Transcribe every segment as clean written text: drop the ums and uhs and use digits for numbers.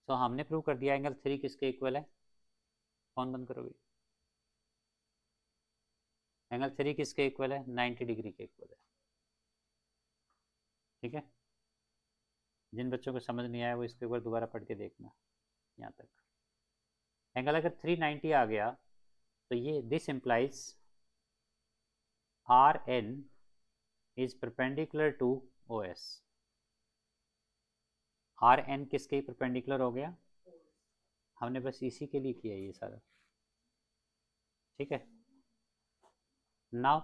तो हमने प्रूव कर दिया एंगल 3 किसके इक्वल है। कौन बंद करोगे। एंगल 3 किसके इक्वल है, 90 डिग्री के इक्वल है। ठीक है, जिन बच्चों को समझ नहीं आया वो इसके ऊपर दोबारा पढ़ के देखना यहाँ तक। एंगल अगर 390 आ गया तो ये this implies R N is perpendicular to O S. R N किसके परपेंडिकुलर हो गया, हमने बस इसी के लिए किया ये सारा। ठीक है, नाउ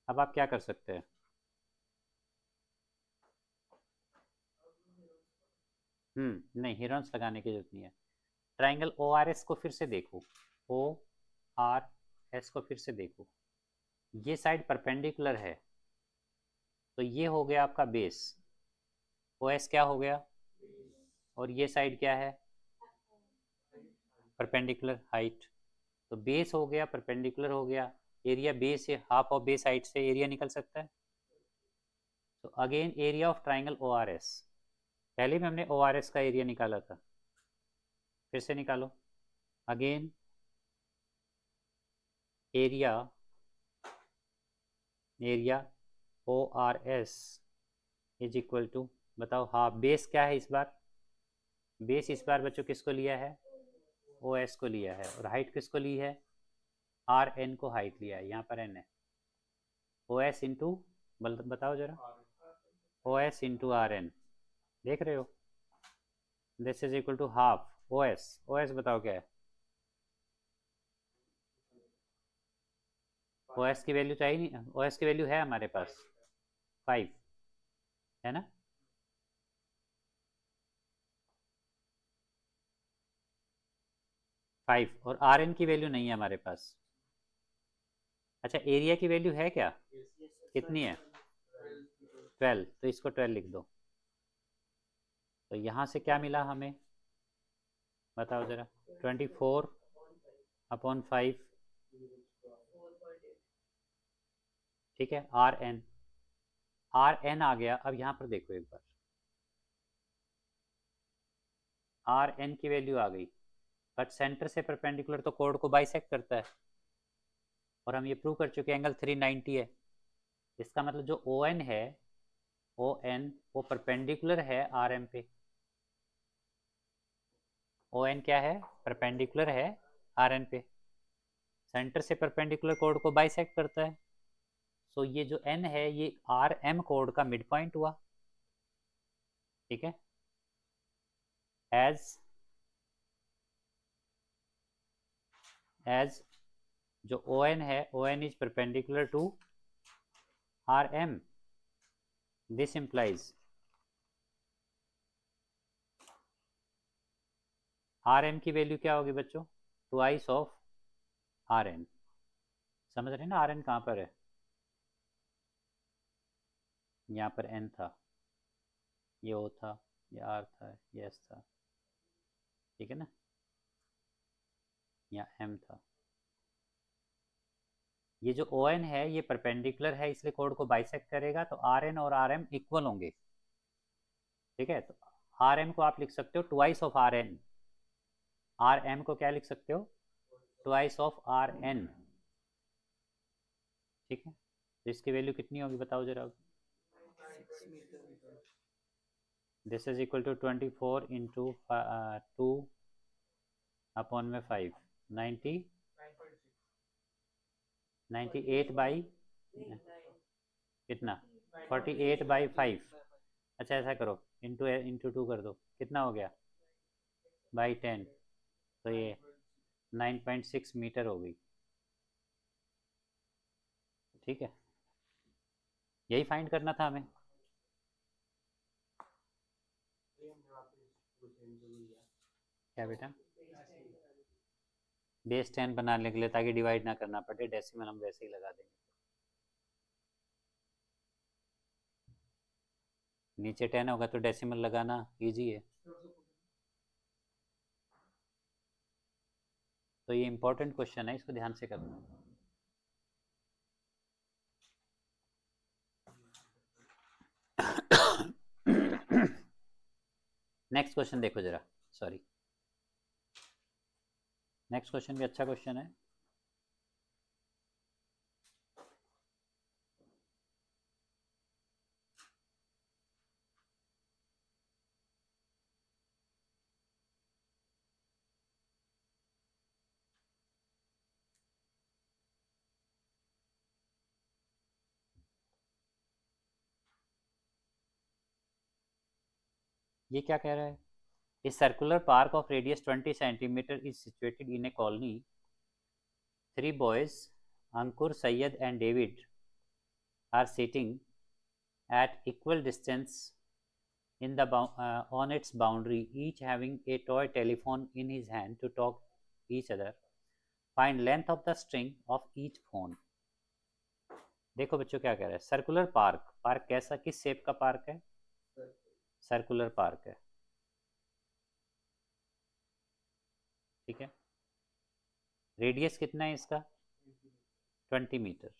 अब आप क्या कर सकते हैं। नहीं, हीरोन्स लगाने की जरूरत नहीं है। ट्राइंगल ओ आर एस को फिर से देखो, ओ आर एस को फिर से देखो। ये साइड परपेंडिकुलर है तो ये हो गया आपका बेस, ओ एस क्या हो गया, और ये साइड क्या है, परपेंडिकुलर हाइट। तो बेस हो गया, परपेंडिकुलर हो गया, एरिया बेस है, हाफ ऑफ बेस हाइट से एरिया निकल सकता है। तो again area of triangle O R S, पहले भी हमने ओ आर एस का एरिया निकाला था, फिर से निकालो। Again area O R S is equal to, बताओ हाफ, बेस क्या है इस बार, बेस इस बार बच्चों किसको लिया है, ओ एस को लिया है, और हाइट किसको ली है, आर एन को हाइट लिया है, यहाँ पर एन है। ओ एस इंटू, बताओ जरा, O S into R N, देख रहे हो, this is equal to half O S. O S बताओ क्या है, ओ एस की वैल्यू चाहिए नहीं, ओ एस की वैल्यू है हमारे पास 5 है ना। 5 और आर एन की वैल्यू नहीं है हमारे पास। अच्छा, एरिया की वैल्यू है क्या, कितनी है, 12, तो इसको 12 लिख दो। तो यहाँ से क्या मिला हमें, बताओ जरा, 24/5। ठीक है, आर एन, आर एन आ गया। अब यहाँ पर देखो एक बार, आर एन की वैल्यू आ गई, बट सेंटर से परपेंडिकुलर तो कोड को बाइसेक्ट करता है, और हम ये प्रूव कर चुके हैं एंगल 390 है। इसका मतलब जो ओ एन है, ओ एन वो परपेंडिकुलर है आर एम पे। ओ एन क्या है, परपेंडिकुलर है आर एन पे, सेंटर से परपेंडिकुलर कोड को बाइसेक्ट करता है। सो ये जो एन है ये आर एम कोड का मिड पॉइंट हुआ। ठीक है, एज जो ओ एन है, O N is perpendicular to R M, this implies R M की वैल्यू क्या होगी बच्चों, ट्वाइस ऑफ आर एन। समझ रहे हैं ना, आर एन कहाँ पर है, यहाँ पर एन था, ये ओ था, ये आर था, ये एस था। ठीक है ना, यहाँ एम था। ये जो ओ एन है ये परपेंडिकुलर है इसलिए कोड को बाइसेक्ट करेगा, तो आर एन और आर एम इक्वल होंगे। ठीक है, तो आर एम को आप लिख सकते हो twice of R N, R M को क्या लिख सकते हो, ट्वाइस ऑफ आर एन। ठीक है, तो इसकी वैल्यू कितनी होगी बताओ जरा। This is equal to 24 into 2/5, 98 by कितना, 48/5। अच्छा ऐसा करो, इंटू इंटू 2 कर दो, कितना हो गया, बाई 10, तो ये 9.6 मीटर हो गई। ठीक है, यही फाइंड करना था हमें। क्या बेटा, बेस 10 बनाने के लिए, ताकि डिवाइड ना करना पड़े, डेसिमल हम वैसे ही लगा देंगे। नीचे 10 होगा तो डेसिमल लगाना इजी है। तो ये इंपॉर्टेंट क्वेश्चन है, इसको ध्यान से करना। नेक्स्ट क्वेश्चन देखो जरा, सॉरी, नेक्स्ट क्वेश्चन भी अच्छा क्वेश्चन है। ये क्या कह रहा है? A circular park of radius 20 centimeter is situated in a colony. Three boys, Ankur, Syed, and David, are sitting at equal distance in the on its boundary, each having a toy telephone in his hand to talk each other. Find length of the string of each phone. देखो बच्चों क्या कह रहा है, circular park, park कैसा, किस shape का park है? सर्कुलर पार्क है, ठीक है। रेडियस कितना है इसका? 20 मीटर।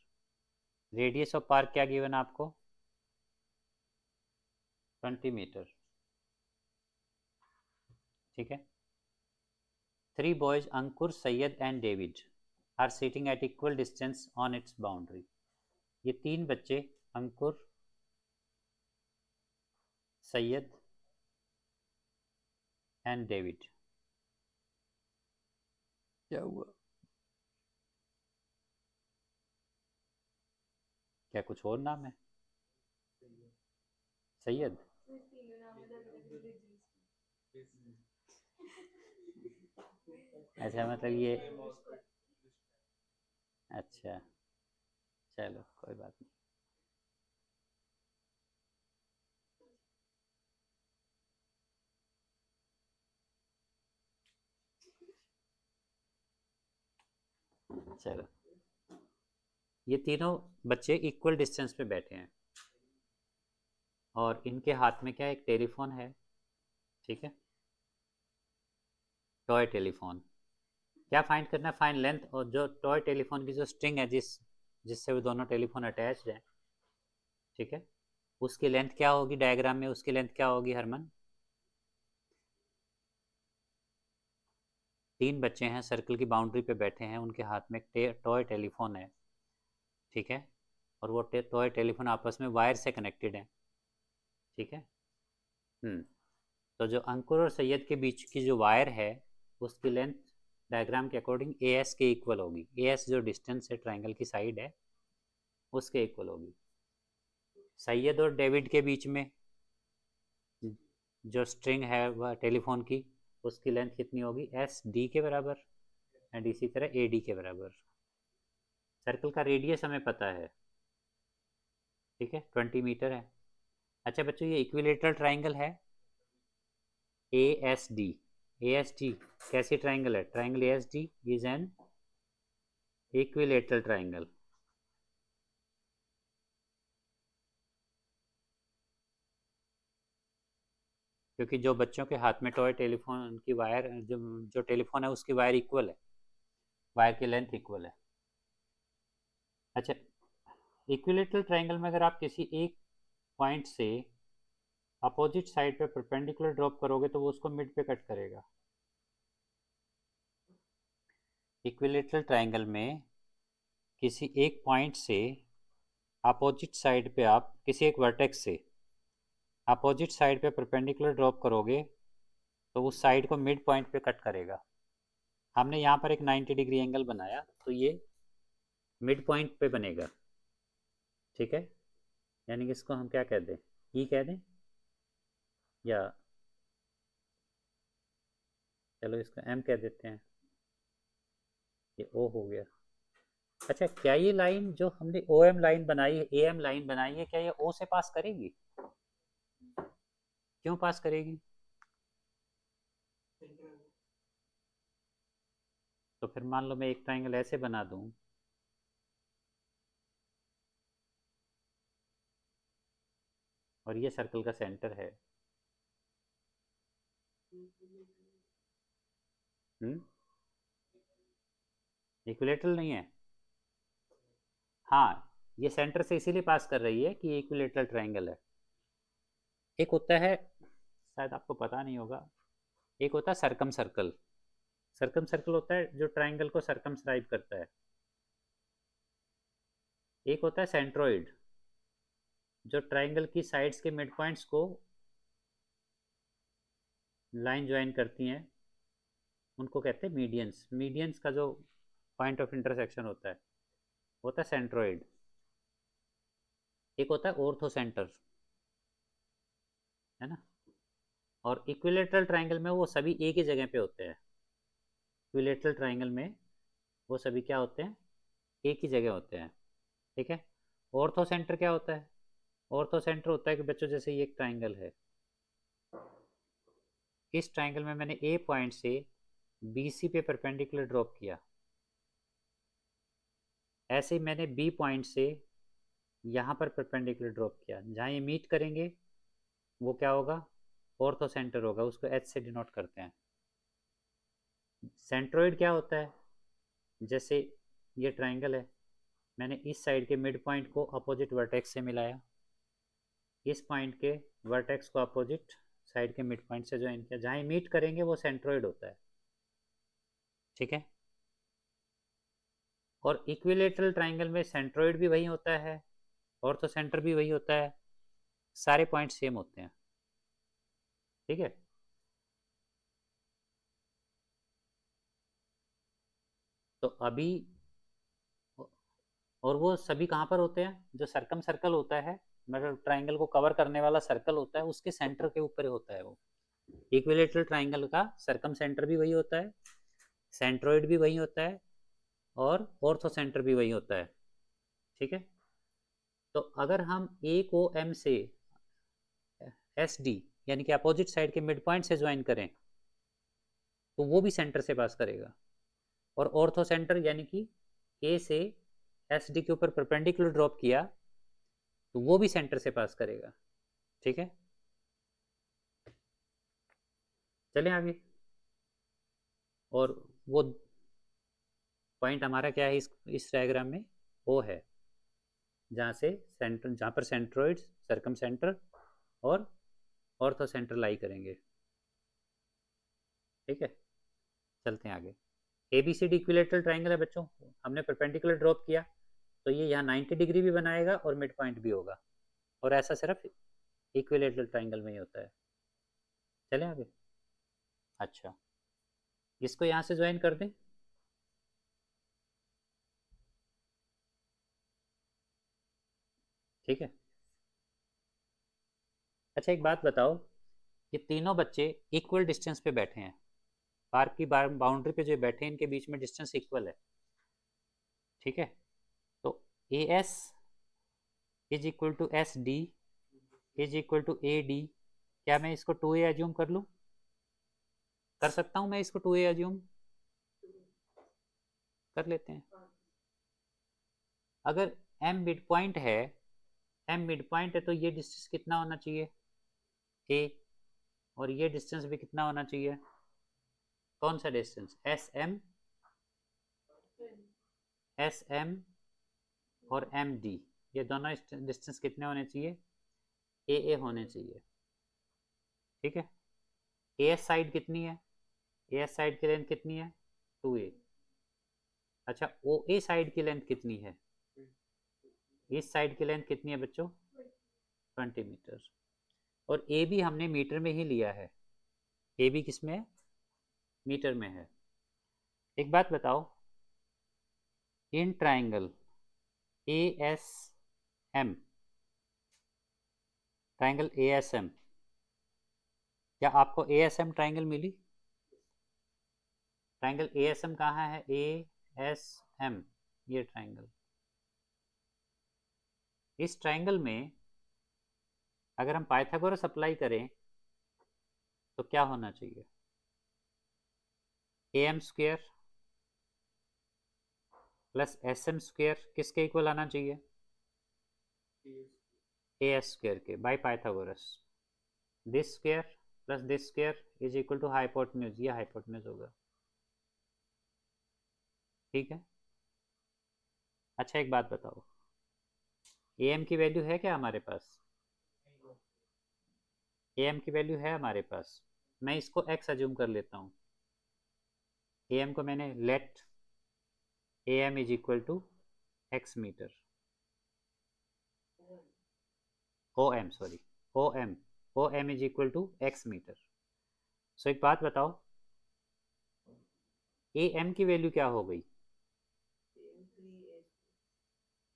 रेडियस ऑफ पार्क क्या गिवन आपको? 20 मीटर, ठीक है। Three boys, Ankur, Syed and David, are sitting at equal distance on its boundary. ये तीन बच्चे, अंकुर, सैयद एंड डेविड, क्या हुआ? क्या कुछ और नाम है? सैयद? अच्छा, मतलब ये, अच्छा, चलो कोई बात नहीं। चलो, ये तीनों बच्चे इक्वल डिस्टेंस पे बैठे हैं और इनके हाथ में क्या है? एक टेलीफोन है, ठीक है, टॉय टेलीफोन। क्या फाइंड करना है? फाइंड लेंथ, और जो टॉय टेलीफोन की जो स्ट्रिंग है, जिससे वो दोनों टेलीफोन अटैच्ड है, ठीक है, उसकी लेंथ क्या होगी? डायग्राम में उसकी लेंथ क्या होगी हरमन? तीन बच्चे हैं, सर्कल की बाउंड्री पे बैठे हैं, उनके हाथ में एक टॉय टेलीफोन है, ठीक है, और वो टॉय टेलीफोन आपस में वायर से कनेक्टेड है, ठीक है। तो जो अंकुर और सैयद के बीच की जो वायर है, उसकी लेंथ डायग्राम के अकॉर्डिंग ए एस के इक्वल होगी। ए एस जो डिस्टेंस है ट्राइंगल की साइड है, उसके इक्वल होगी। सैयद और डेविड के बीच में जो स्ट्रिंग है वह टेलीफोन की, उसकी लेंथ कितनी होगी? एस डी के बराबर, एंड इसी तरह ए डी के बराबर। सर्कल का रेडियस हमें पता है, ठीक है, 20 मीटर है। अच्छा बच्चों, ये इक्विलेटरल ट्राइंगल है A S D. A S D कैसी ट्राइंगल है? Triangle A S D is an equilateral triangle. क्योंकि जो बच्चों के हाथ में टॉय टेलीफोन की वायर, जो टेलीफोन है उसकी वायर इक्वल है, वायर की लेंथ इक्वल है। अच्छा, इक्विलेटरल ट्राइंगल में अगर आप किसी एक पॉइंट से अपोजिट साइड पे परपेंडिकुलर ड्रॉप करोगे तो वो उसको मिड पे कट करेगा। इक्विलेटरल ट्राइंगल में किसी एक पॉइंट से अपोजिट साइड पे आप किसी एक वर्टेक्स से अपोजिट साइड पे परपेंडिकुलर ड्रॉप करोगे तो उस साइड को मिड पॉइंट पे कट करेगा। हमने यहाँ पर एक 90 डिग्री एंगल बनाया तो ये मिड पॉइंट पे बनेगा, ठीक है। यानी कि इसको हम क्या कह दें? ई कह दें, या चलो इसको एम कह देते हैं, ये ओ हो गया। अच्छा, क्या ये लाइन जो हमने ओ एम लाइन बनाई है, ए एम लाइन बनाई है, क्या ये ओ से पास करेगी? क्यों पास करेगी? तो फिर मान लो मैं एक ट्राइंगल ऐसे बना दूं, और ये सर्कल का सेंटर है। इक्विलेटरल नहीं है? हाँ, ये सेंटर से इसीलिए पास कर रही है कि ये इक्विलेटरल ट्राइंगल है। एक होता है शायद आपको पता नहीं होगा। एक होता है सरकम सर्कल, सरकम सर्कल होता है जो ट्राइंगल को सरकमस्क्राइब करता है। एक होता है सेंट्रोइड, जो ट्राइंगल की साइड्स के मिड पॉइंट्स को लाइन ज्वाइन करती हैं, उनको कहते हैं मीडियंस। मीडियंस का जो पॉइंट ऑफ इंटरसेक्शन होता है सेंट्रोइड। एक होता है ऑर्थो सेंटर, है ना। और इक्विलेटरल ट्राइंगल में वो सभी एक ही जगह पे होते हैं। इक्विलेटरल ट्राइंगल में वो सभी क्या होते हैं, एक ही जगह होते हैं। ठीक है। ऑर्थो सेंटर क्या होता है? ऑर्थो सेंटर होता है कि बच्चों जैसे ये एक ट्राइंगल है, इस ट्राइंगल में मैंने ए पॉइंट से बी सी पे परपेंडिकुलर ड्रॉप किया, ऐसे ही मैंने बी पॉइंट से यहाँ पर परपेंडिकुलर ड्रॉप किया, जहाँ ये मीट करेंगे वो क्या होगा, ऑर्थो सेंटर होगा, उसको एच से डिनोट करते हैं। सेंट्रोइड क्या होता है, जैसे ये ट्राइंगल है, मैंने इस साइड के मिड पॉइंट को अपोजिट वर्टेक्स से मिलाया, इस पॉइंट के वर्टेक्स को अपोजिट साइड के मिड पॉइंट से ज्वाइन किया, जहाँ मीट करेंगे वो सेंट्रोइड होता है। ठीक है। और इक्विलेटरल ट्राइंगल में सेंट्रोइड भी वही होता है, ऑर्थो सेंटर भी वही होता है, सारे पॉइंट सेम होते हैं। ठीक है। तो अभी, और वो सभी कहाँ पर होते हैं, जो सरकम सर्कल होता है, मतलब ट्राइंगल को कवर करने वाला सर्कल होता है, उसके सेंटर के ऊपर होता है वो। इक्विलेटरल ट्राइंगल का सरकम सेंटर भी वही होता है, सेंट्रोइड भी वही होता है, और ऑर्थो सेंटर भी वही होता है। ठीक है। तो अगर हम ए को एम से एस डी यानी कि अपोजिट साइड के मिड पॉइंट से ज्वाइन करें, तो वो भी सेंटर से पास करेगा। और ऑर्थो सेंटर यानी कि ए से एस डी के ऊपर परपेंडिकुलर ड्रॉप किया, तो वो भी सेंटर से पास करेगा। ठीक है। चलें आगे। और वो पॉइंट हमारा क्या है इस डायग्राम में, ओ है, जहाँ से सेंटर, जहाँ पर सेंट्रोइड, सरकम सेंटर और ऑर्थो सेंटर लाई करेंगे। ठीक है। चलते हैं आगे। A B C D equilateral triangle है बच्चों, हमने परपेंडिकुलर ड्रॉप किया, तो ये यहाँ 90 डिग्री भी बनाएगा और मिड पॉइंट भी होगा, और ऐसा सिर्फ इक्विलेटरल ट्राइंगल में ही होता है। चलें आगे। अच्छा, इसको यहाँ से ज्वाइन कर दें। ठीक है। अच्छा एक बात बताओ, ये तीनों बच्चे इक्वल डिस्टेंस पे बैठे हैं, पार्क की बाउंड्री पे जो बैठे हैं, इनके बीच में डिस्टेंस इक्वल है। ठीक है। तो A S is equal to S D is equal to A D, क्या मैं इसको 2a एज्यूम कर लूँ? कर सकता हूँ मैं इसको 2a एज्यूम? कर लेते हैं। अगर m मिड पॉइंट है, m मिड पॉइंट है, तो ये डिस्टेंस कितना होना चाहिए, a, और ये डिस्टेंस भी कितना होना चाहिए, कौन सा डिस्टेंस, एस एम और एम डी, ये दोनों डिस्टेंस कितने होने चाहिए, ए होने चाहिए। ठीक है। ए एस साइड कितनी है, ए एस साइड की लेंथ कितनी है, 2a। अच्छा, ओ ए साइड की लेंथ कितनी है, इस साइड की लेंथ कितनी है बच्चों, 20 मीटर। और ए भी हमने मीटर में ही लिया है, ए भी किस में है, मीटर में है। एक बात बताओ, in triangle A S M, triangle A S M, क्या आपको ए एस एम ट्राइंगल मिली? ट्राइंगल ए एस एम कहाँ है, ए एस एम, ये ट्राइंगल। इस ट्राइंगल में अगर हम पाइथागोरस अप्लाई करें तो क्या होना चाहिए, A M square plus S M square किसके इक्वल आना चाहिए, ए एस स्क्वेयर के, by Pythagoras. This square plus this square is equal to hypotenuse, ये हाइपोटेन्यूज होगा। ठीक है। अच्छा एक बात बताओ, ए एम की वैल्यू है क्या हमारे पास, ए एम की वैल्यू है हमारे पास, मैं इसको एक्स अज्यूम कर लेता हूँ। ए एम को मैंने let A M is equal to x metre, O M sorry, O M is equal to x metre. So एक बात बताओ, ए एम की वैल्यू क्या हो गई?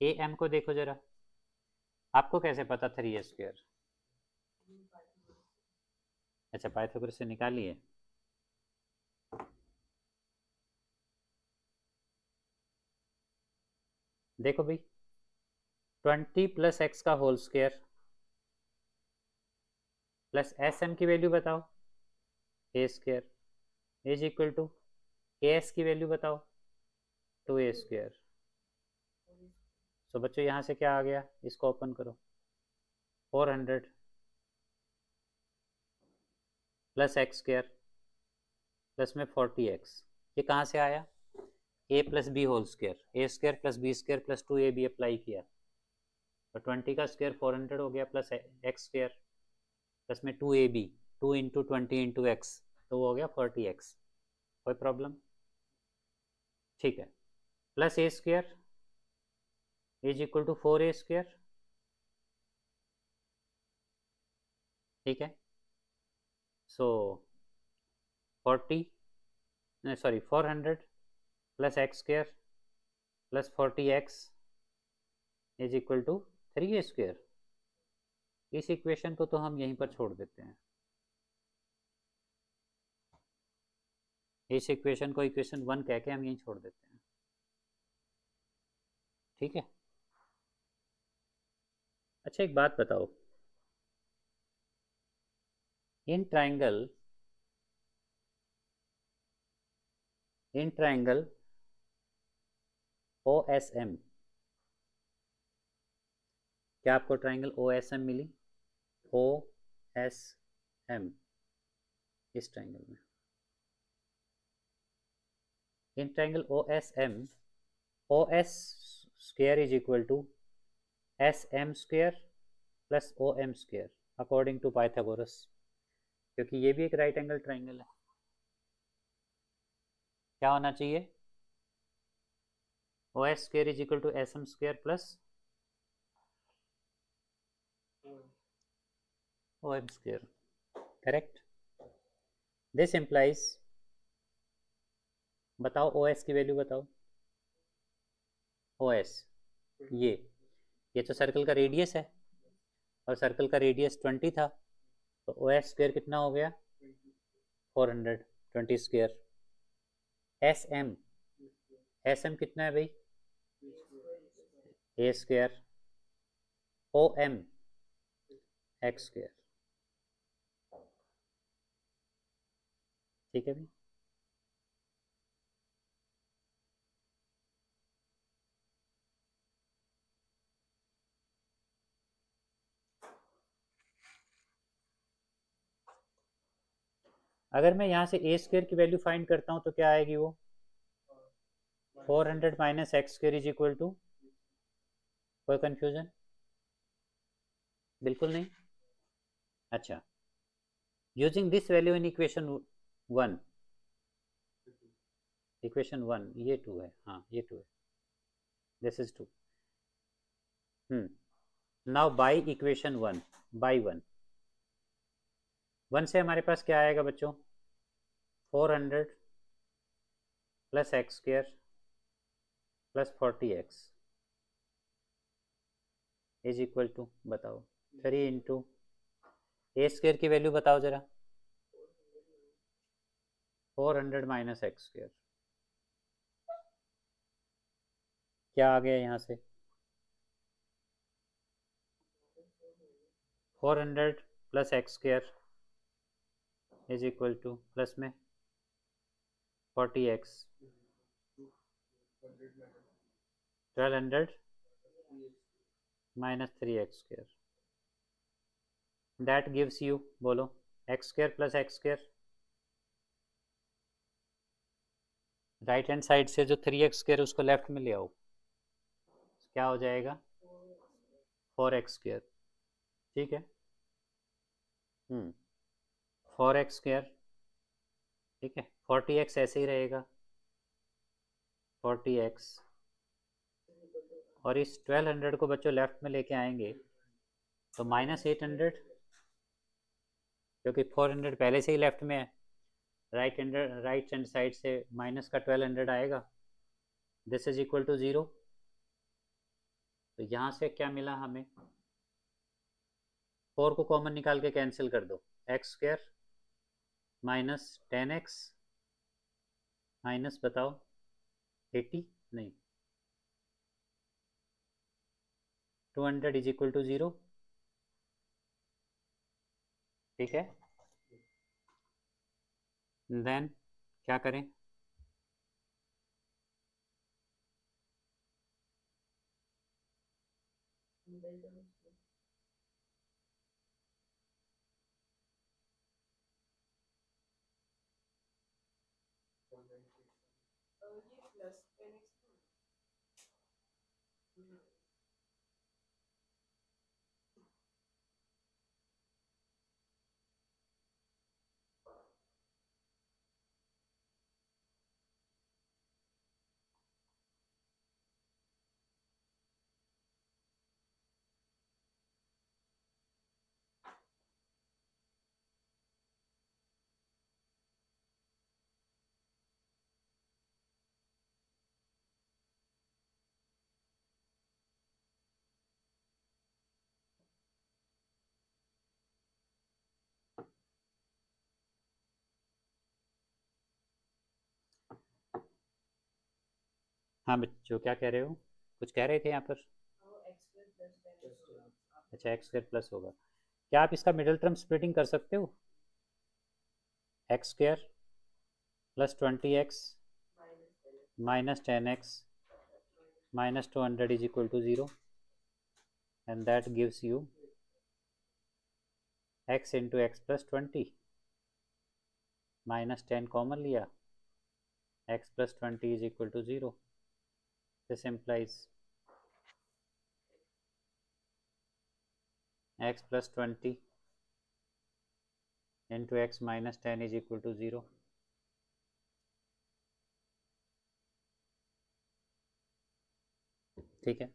ए एम को देखो जरा, आपको कैसे पता 3a²? अच्छा, पाइथागोरस से निकालिए। देखो भाई, 20 प्लस एक्स का whole square plus S M की वैल्यू बताओ, a² is equal to A S की वैल्यू बताओ, 2a²। सो बच्चों यहाँ से क्या आ गया, इसको ओपन करो, 400 प्लस x² प्लस में 40x, ये कहाँ से आया? a plus B whole square, a² plus b² plus 2ab apply किया, तो 20 का स्क्वायर 400 हो गया, प्लस x² प्लस में 2ab, 2 इंटू 20 इंटू एक्स, तो वो हो गया 40x। कोई प्रॉब्लम? ठीक है, plus a² is equal to 4a², ठीक है। So 400 plus x² plus 40x is equal to 3a²। इस इक्वेशन को तो हम यहीं पर छोड़ देते हैं, इस इक्वेशन को इक्वेशन 1 कह के हम यहीं छोड़ देते हैं, ठीक है। अच्छा एक बात बताओ, इन ट्राइंगल OSM, क्या आपको ट्राइंगल OSM मिली? OSM, इस ट्राइंगल में, in triangle OSM, OS² is equal to SM² plus OM² according to Pythagoras, क्योंकि ये भी एक राइट एंगल ट्राइंगल है। क्या होना चाहिए? OS² is equal to SM² plus OM², correct. This implies, बताओ OS की वैल्यू बताओ। OS ये तो सर्कल का रेडियस है, और सर्कल का रेडियस 20 था, तो OS² कितना हो गया? 400, 20²। SM कितना है भाई? a², OM x², ठीक है भाई। अगर मैं यहाँ से a² की वैल्यू फाइंड करता हूँ तो क्या आएगी वो? 400 minus x² is equal to, कोई कंफ्यूजन? बिल्कुल नहीं। अच्छा, using this value in equation 1, equation 1 ये 2 है, हाँ ये 2 है, this is 2। Now by equation 1, by 1 से हमारे पास क्या आएगा बच्चों? 400 plus x² plus 40x is equal to, बताओ 3 इंटू a² की वैल्यू बताओ जरा। 400 माइनस x², क्या आ गया यहाँ से? 400 plus x² is equal two plus में 40x, 1200 minus 3x², that gives you, बोलो, x² plus x², right hand side से जो 3x² उसको लेफ्ट में ले आओ, क्या हो जाएगा? 4x², ठीक है। 4x², ठीक है, 40x ऐसे ही रहेगा, 40x, और इस 1200 को बच्चों लेफ्ट में लेके आएंगे तो -800, क्योंकि 400 पहले से ही लेफ्ट में है, राइट हैंड साइड से माइनस का 1200 आएगा, दिस इज इक्वल टू 0। तो यहाँ से क्या मिला हमें, 4 को कॉमन निकाल के कैंसिल कर दो, x² माइनस 10x माइनस बताओ 80, नहीं 200 इज इक्वल टू 0, ठीक है। देन क्या करें, हाँ बच्चों क्या कह रहे हो, कुछ कह रहे थे यहाँ पर, अच्छा x² प्लस होगा, क्या आप इसका मिडिल टर्म स्प्लिटिंग कर सकते हो, x² plus 20x minus 10x minus 200 is equal to 0, and that gives you x into X plus 20, minus 10 common लिया, x plus 20 is equal to 0, this implies x plus 20 into x minus 10 is equal to 0। ठीक है,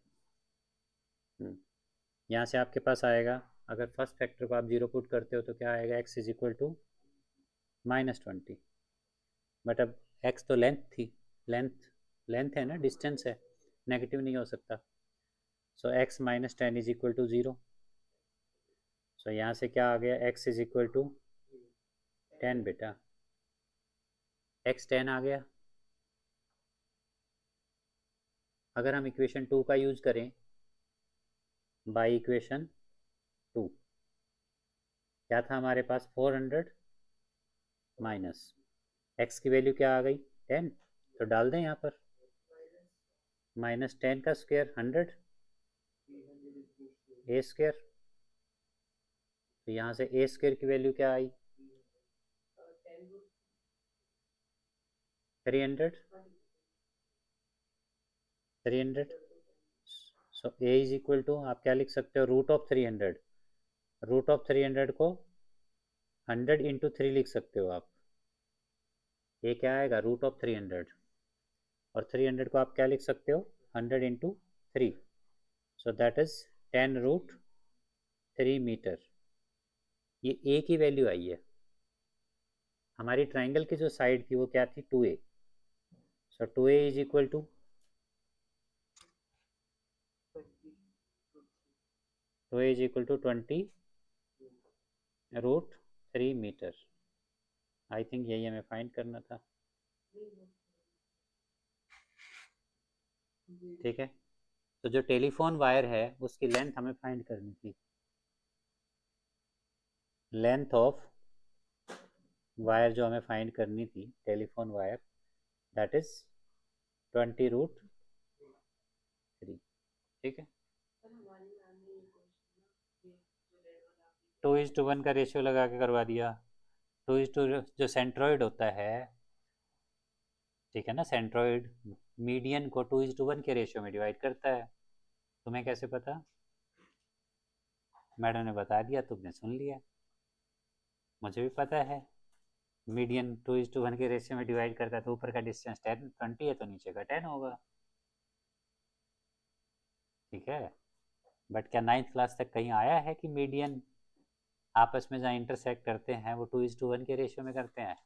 यहाँ से आपके पास आएगा, अगर first factor को आप 0 पुट करते हो तो क्या आएगा, x is equal to -20, but अब x तो लेंथ थी, लेंथ है ना, डिस्टेंस है, नेगेटिव नहीं हो सकता, so x minus 10 is equal to 0। So यहाँ से क्या आ गया, x इज इक्वल टू 10, बेटा x 10 आ गया। अगर हम इक्वेशन 2 का यूज करें, बाई इक्वेशन 2 क्या था हमारे पास, 400 माइनस x की वैल्यू क्या आ गई 10, तो डाल दें यहाँ पर -10 का स्क्वायर 100 a², तो यहाँ से a² की वैल्यू क्या आई 300, सो a इज इक्वल टू आप क्या लिख सकते हो, रूट ऑफ 300, रूट ऑफ 300 को 100 इंटू 3 लिख सकते हो आप, ये क्या आएगा रूट ऑफ 300, और 300 को आप क्या लिख सकते हो 100 into 3, so that is 10 root 3 metre. ये a की वैल्यू आई है, हमारी ट्राइंगल की जो साइड थी वो क्या थी 2a, so 2a is equal to 20 root 3 metre. I think यही हमें फाइंड करना था, ठीक है। तो जो टेलीफोन वायर है उसकी लेंथ हमें फाइंड करनी थी, लेंथ ऑफ वायर जो हमें फाइंड करनी थी telephone wire, that is 20 root 3, ठीक है। 2:1 का रेशियो लगा के करवा दिया, 2:2 जो सेंट्रॉइड होता है, ठीक है ना, सेंट्रॉइड मीडियन को 2:1 के रेशियो में डिवाइड करता है, तुम्हें कैसे पता, मैडम ने बता दिया, तुमने सुन लिया, मुझे भी पता है मीडियन 2:1 के रेशियो में डिवाइड करता है, तो ऊपर का डिस्टेंस 20 है तो नीचे का 10 होगा। ठीक है, बट क्या 9th क्लास तक कहीं आया है कि मीडियन आपस में जहाँ इंटरसेक्ट करते हैं वो 2:1 के रेशियो में करते हैं?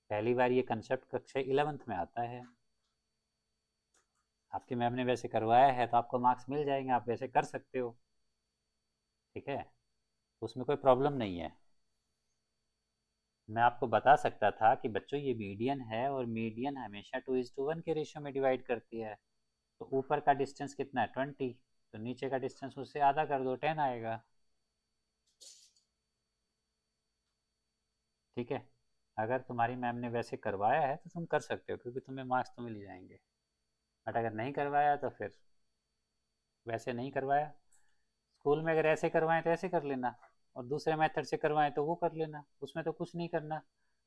पहली बार ये कंसेप्ट कक्षा 11th में आता है। आपकी मैम ने वैसे करवाया है तो आपको मार्क्स मिल जाएंगे, आप वैसे कर सकते हो। ठीक है, उसमें कोई प्रॉब्लम नहीं है। मैं आपको बता सकता था कि बच्चों ये मीडियन है और मीडियन हमेशा 2:1 के रेशियो में डिवाइड करती है। तो ऊपर का डिस्टेंस कितना है 20, तो नीचे का डिस्टेंस उससे आधा कर दो 10 आएगा। ठीक है, अगर तुम्हारी मैम ने वैसे करवाया है तो तुम कर सकते हो, क्योंकि तुम्हें मार्क्स तो मिल जाएंगे। बट अगर नहीं करवाया तो फिर वैसे नहीं करवाया। स्कूल में अगर ऐसे करवाएं तो ऐसे कर लेना, और दूसरे मेथड से करवाएं तो वो कर लेना, उसमें तो कुछ नहीं करना।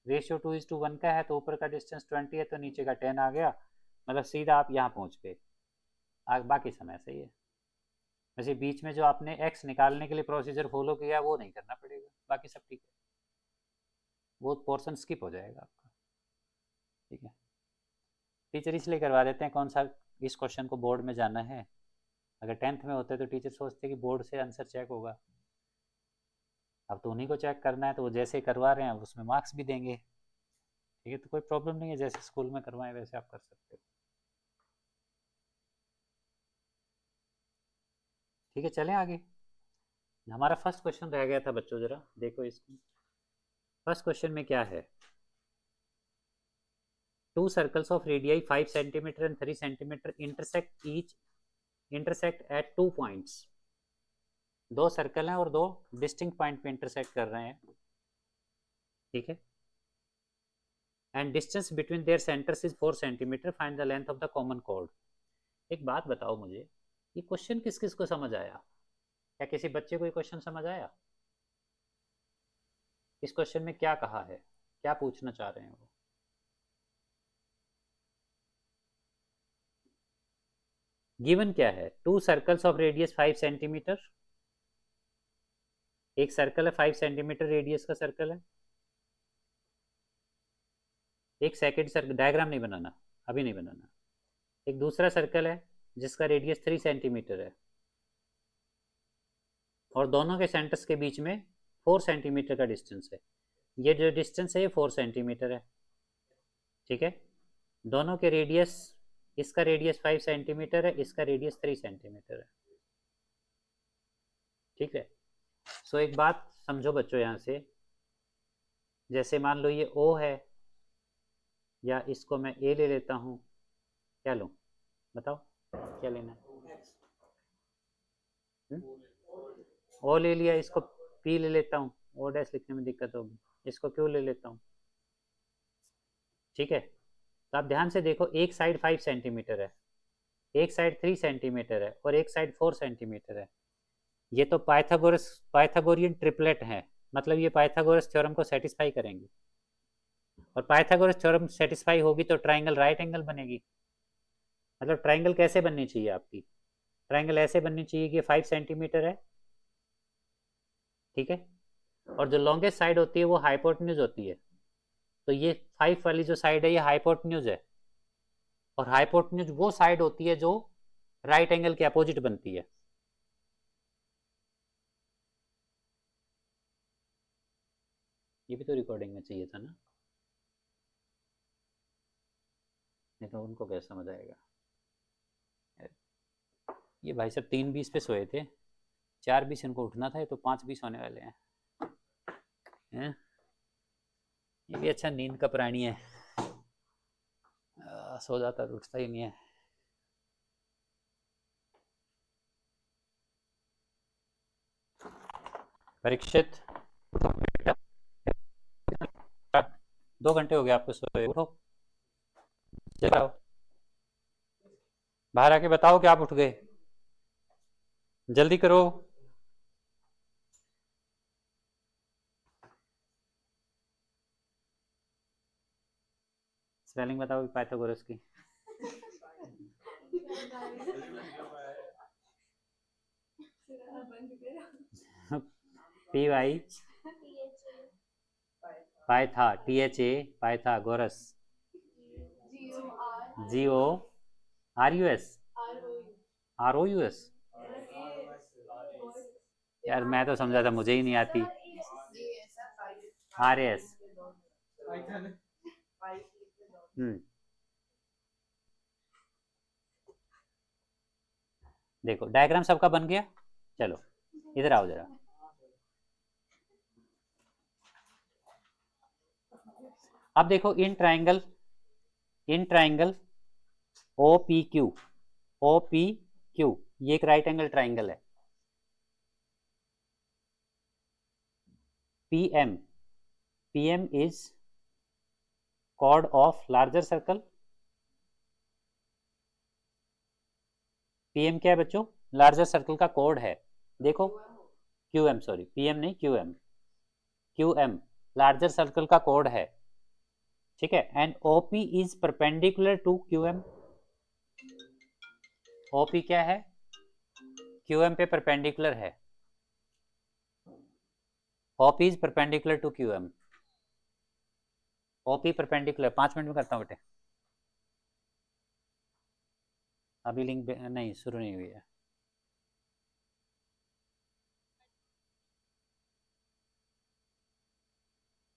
रेशियो 2:1 का है तो ऊपर का डिस्टेंस 20 है तो नीचे का 10 आ गया, मतलब सीधा आप यहाँ पहुँच गए। बाकी समय सही है। वैसे बीच में जो आपने एक्स निकालने के लिए प्रोसीजर फॉलो किया वो नहीं करना पड़ेगा, बाकी सब ठीक है, वो पोर्शन स्किप हो जाएगा आपका। ठीक है, टीचर इसलिए करवा देते हैं, कौन सा इस क्वेश्चन को बोर्ड में जाना है। अगर 10th में होते तो टीचर सोचते कि बोर्ड से आंसर चेक होगा, अब तो उन्हीं को चेक करना है, तो वो जैसे करवा रहे हैं उसमें मार्क्स भी देंगे। ठीक है, तो कोई प्रॉब्लम नहीं है, जैसे स्कूल में करवाएं वैसे आप कर सकते हो। ठीक है, चलें आगे। हमारा फर्स्ट क्वेश्चन रह गया था बच्चों, जरा देखो इसको। फर्स्ट क्वेश्चन में क्या है? To circles of radii 5 centimetre and 3 centimetre intersect at 2 points. दो सर्कल हैं और दो डिस्टिंक्ट पॉइंट पे इंटरसेक्ट कर रहे हैं। ठीक है, and distance between their centres is 4 centimetre, find the length of the common chord. एक बात बताओ मुझे, ये क्वेश्चन किस किस को समझ आया? क्या किसी बच्चे को ये क्वेश्चन समझ आया? इस क्वेश्चन में क्या कहा है, क्या पूछना चाह रहे हैं वो? गिवन क्या है? To circles of radius 5 centimetre, एक सर्कल है 5 सेंटीमीटर रेडियस का सर्कल है। एक सेकंड, सर्कल डायग्राम नहीं बनाना, अभी नहीं बनाना। एक दूसरा सर्कल है जिसका रेडियस 3 सेंटीमीटर है, और दोनों के सेंटर्स के बीच में 4 सेंटीमीटर का डिस्टेंस है। ये जो डिस्टेंस है ये 4 सेंटीमीटर है। ठीक है, दोनों के रेडियस, इसका रेडियस 5 सेंटीमीटर है, इसका रेडियस 3 सेंटीमीटर है। ठीक है, सो एक बात समझो बच्चों यहाँ से, जैसे मान लो ये O है, या इसको मैं A ले लेता हूँ, क्या लूँ बताओ, क्या लेना है? O ले लिया, इसको P ले लेता हूँ, O डैश लिखने में दिक्कत होगी, इसको Q ले लेता हूँ। ठीक है, तो आप ध्यान से देखो, एक साइड 5 सेंटीमीटर है, एक साइड 3 सेंटीमीटर है, और एक साइड 4 सेंटीमीटर है। ये तो पाइथागोरियन ट्रिपलेट है, मतलब ये पाइथागोरस थ्योरम को सेटिस्फाई करेंगे, और पाइथागोरस थ्योरम सेटिस्फाई होगी तो ट्राइंगल राइट एंगल बनेगी। मतलब ट्राइंगल कैसे बननी चाहिए आपकी? ट्राइंगल ऐसे बननी चाहिए कि 5 सेंटीमीटर है, ठीक है, और जो लॉन्गेस्ट साइड होती है वो हाइपोटेन्यूज होती है। तो ये 5 वाली जो साइड है ये हाइपोटेन्यूज है, और हाइपोटेन्यूज वो साइड होती है जो राइट एंगल के अपोजिट बनती है। ये भी तो रिकॉर्डिंग में चाहिए था ना, नहीं तो उनको कैसे समझ आएगा? ये भाई साहब 3:20 पे सोए थे, 4:20 इनको उठना था, ये तो 5:20 होने वाले हैं। ये भी अच्छा नींद का प्राणी है, सो जाता तो उठता ही नहीं है। परीक्षित, 2 घंटे हो गए आपको सोए, उठो चलाओ, बाहर आके बताओ कि आप उठ गए, जल्दी करो। स्पेलिंग बताओ पाइथागोरस की। PY पाइथा, THA, Pythagoras, GORUS, ROUS। यार मैं तो समझा था, मुझे ही नहीं आती। RAS। देखो डायग्राम सबका बन गया। चलो इधर आओ जरा। अब देखो इन ट्राइंगल OPQ, ये एक राइट एंगल ट्राइंगल है। PM is chord of larger circle. PM क्या है बच्चों? लार्जर सर्कल का कोड है। देखो QM, सॉरी PM नहीं, QM लार्जर सर्कल का कोड है, ठीक है। And OP is perpendicular to QM। OP क्या है? QM पे परपेंडिकुलर है। OP is perpendicular to QM। OP perpendicular. 5 minute में करता हूँ बेटे, अभी लिंक नहीं शुरू नहीं हुई है।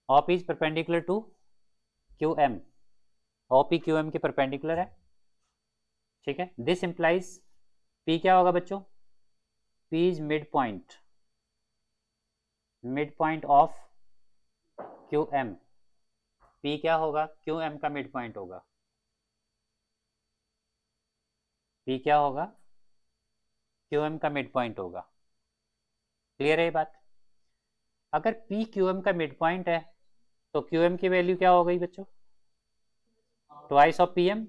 OP is perpendicular to QM। OP QM के परपेंडिकुलर है, ठीक है। दिस इंप्लाइज P क्या होगा बच्चों? P is mid point of QM। P क्या होगा? QM का मिड पॉइंट होगा। P क्या होगा? QM का मिड पॉइंट होगा। क्लियर है ये बात? अगर P QM का मिड पॉइंट है तो QM की वैल्यू क्या हो गई बच्चों? Twice of PM,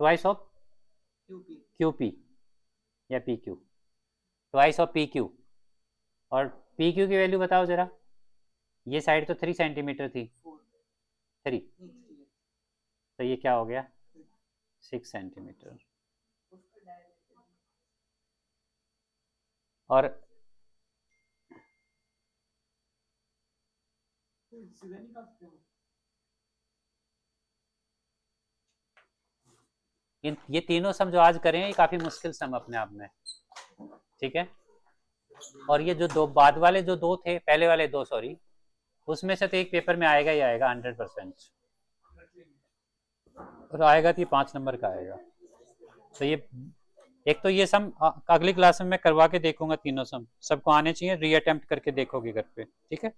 twice of QP या PQ, ट्वाइस ऑफ PQ। और PQ की वैल्यू बताओ जरा। ये साइड तो 3 सेंटीमीटर थी, 3, तो ये क्या हो गया? 6 सेंटीमीटर। और ये तीनों सम जो आज करें ये काफी मुश्किल सम अपने आप में, ठीक है। और ये जो बाद वाले जो दो थे, पहले वाले दो सॉरी, उसमें से तो एक पेपर में आएगा ही आएगा 100%, और आएगा तो ये 5 नंबर का आएगा। तो ये एक तो ये सम अगली क्लास में मैं करवा के देखूंगा, तीनों सम सबको आने चाहिए, री अटेम्प्ट करके देखोगे घर पे, ठीक है।